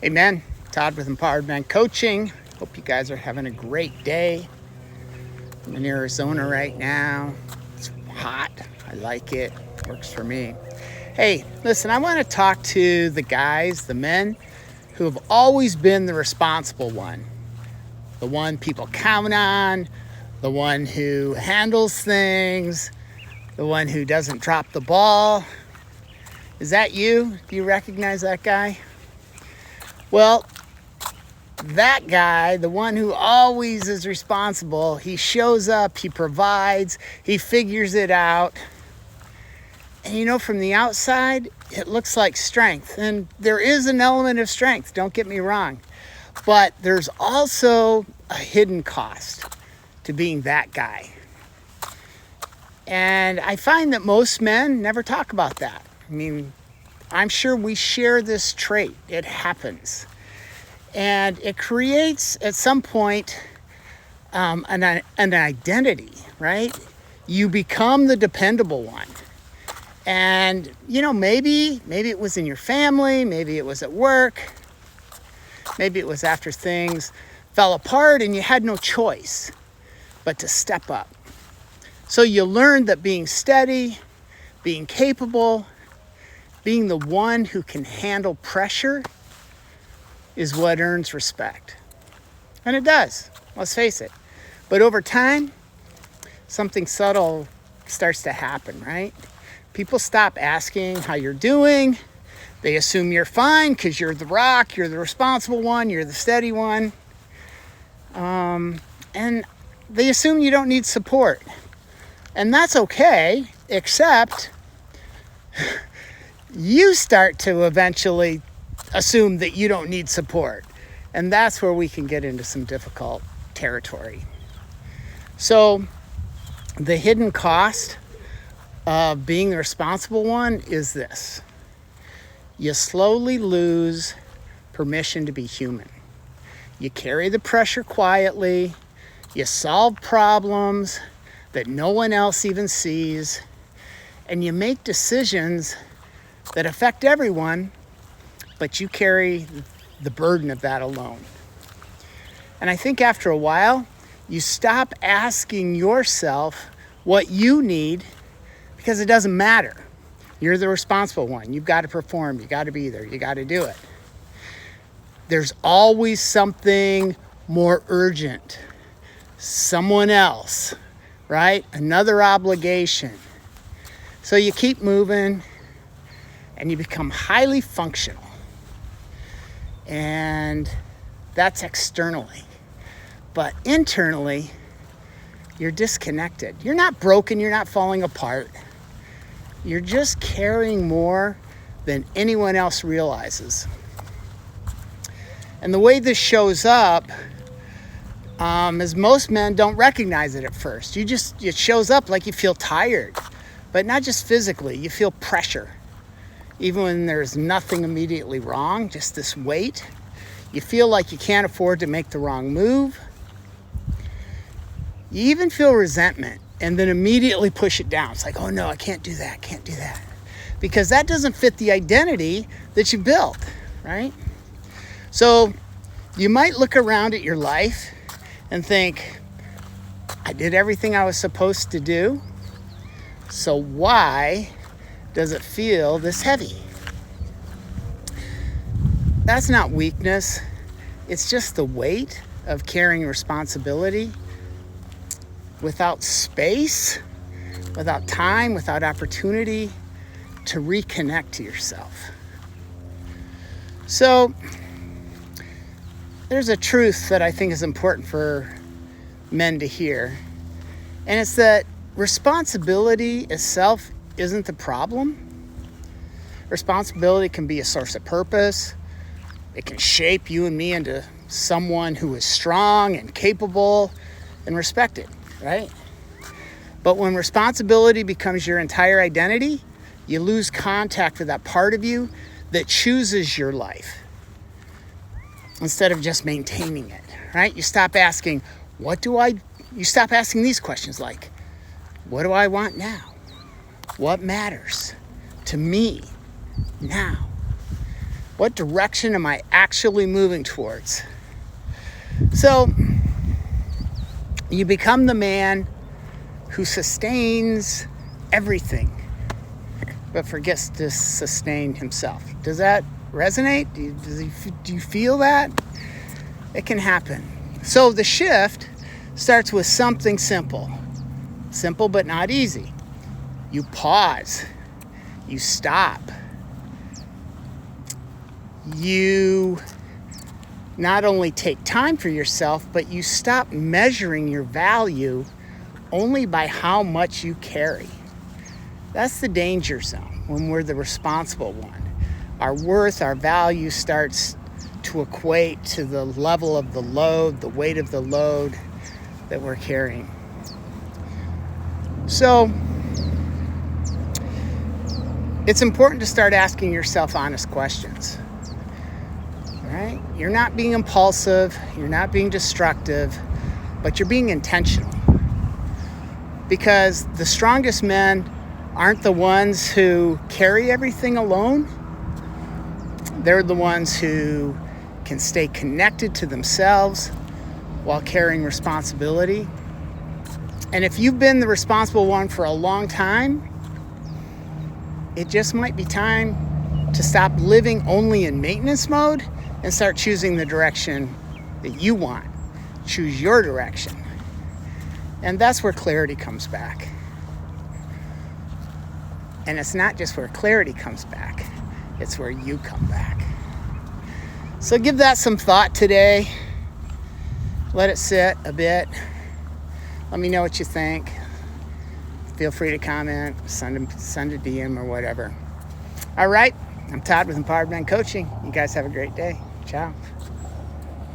Amen. Todd with Empowered Men Coaching. Hope you guys are having a great day. I'm in Arizona right now. It's hot. I like it. Works for me. Hey, listen, I want to talk to the guys, the men, who have always been the responsible one. The one people count on, the one who handles things, the one who doesn't drop the ball. Is that you? Do you recognize that guy? Well, that guy, the one who always is responsible, he shows up, he provides, he figures it out. And you know, from the outside, it looks like strength. And there is an element of strength, don't get me wrong. But there's also a hidden cost to being that guy. And I find that most men never talk about that. I mean, I'm sure we share this trait. It happens. And it creates, at some point, an identity, right? You become the dependable one. And, you know, maybe it was in your family, maybe it was at work, maybe it was after things fell apart and you had no choice but to step up. So you learned that being steady, being capable, being the one who can handle pressure is what earns respect. And it does, let's face it. But over time, something subtle starts to happen, right? People stop asking how you're doing. They assume you're fine because you're the rock, you're the responsible one, you're the steady one. And they assume you don't need support. And that's okay, except you start to eventually assume that you don't need support. And that's where we can get into some difficult territory. So the hidden cost of being the responsible one is this. You slowly lose permission to be human. You carry the pressure quietly. You solve problems that no one else even sees. And you make decisions that affect everyone, but you carry the burden of that alone. And I think after a while, you stop asking yourself what you need because it doesn't matter. You're the responsible one. You've got to perform. You got to be there. You got to do it. There's always something more urgent. Someone else, right? Another obligation. So you keep moving and you become highly functional. And that's externally. But internally, you're disconnected. You're not broken. You're not falling apart. You're just carrying more than anyone else realizes. And the way this shows up is most men don't recognize it at first. It shows up like you feel tired, but not just physically. You feel pressure. Even when there's nothing immediately wrong, just this weight. You feel like you can't afford to make the wrong move. You even feel resentment and then immediately push it down. It's like, oh no, I can't do that. Because that doesn't fit the identity that you built, right? So you might look around at your life and think, I did everything I was supposed to do. So why does it feel this heavy? That's not weakness. It's just the weight of carrying responsibility without space, without time, without opportunity to reconnect to yourself. So there's a truth that I think is important for men to hear. And it's that responsibility itself isn't the problem. Responsibility can be a source of purpose. It can shape you and me into someone who is strong and capable and respected, right? But when responsibility becomes your entire identity, you lose contact with that part of you that chooses your life instead of just maintaining it, right? You stop asking, you stop asking these questions like, what do I want now? What matters to me now? What direction am I actually moving towards? So you become the man who sustains everything, but forgets to sustain himself. Does that resonate? Do you feel that? It can happen. So the shift starts with something simple. Simple but not easy. You pause. You stop. You not only take time for yourself, but you stop measuring your value only by how much you carry. That's the danger zone when we're the responsible one. Our worth, our value starts to equate to the level of the load, the weight of the load that we're carrying. So it's important to start asking yourself honest questions. Right? You're not being impulsive, you're not being destructive, but you're being intentional. Because the strongest men aren't the ones who carry everything alone. They're the ones who can stay connected to themselves while carrying responsibility. And if you've been the responsible one for a long time, it just might be time to stop living only in maintenance mode and start choosing the direction that you want. Choose your direction. And that's where clarity comes back. And it's not just where clarity comes back, it's where you come back. So give that some thought today. Let it sit a bit. Let me know what you think. Feel free to comment, send a DM or whatever. All right, I'm Todd with Empowered Men Coaching. You guys have a great day. Ciao.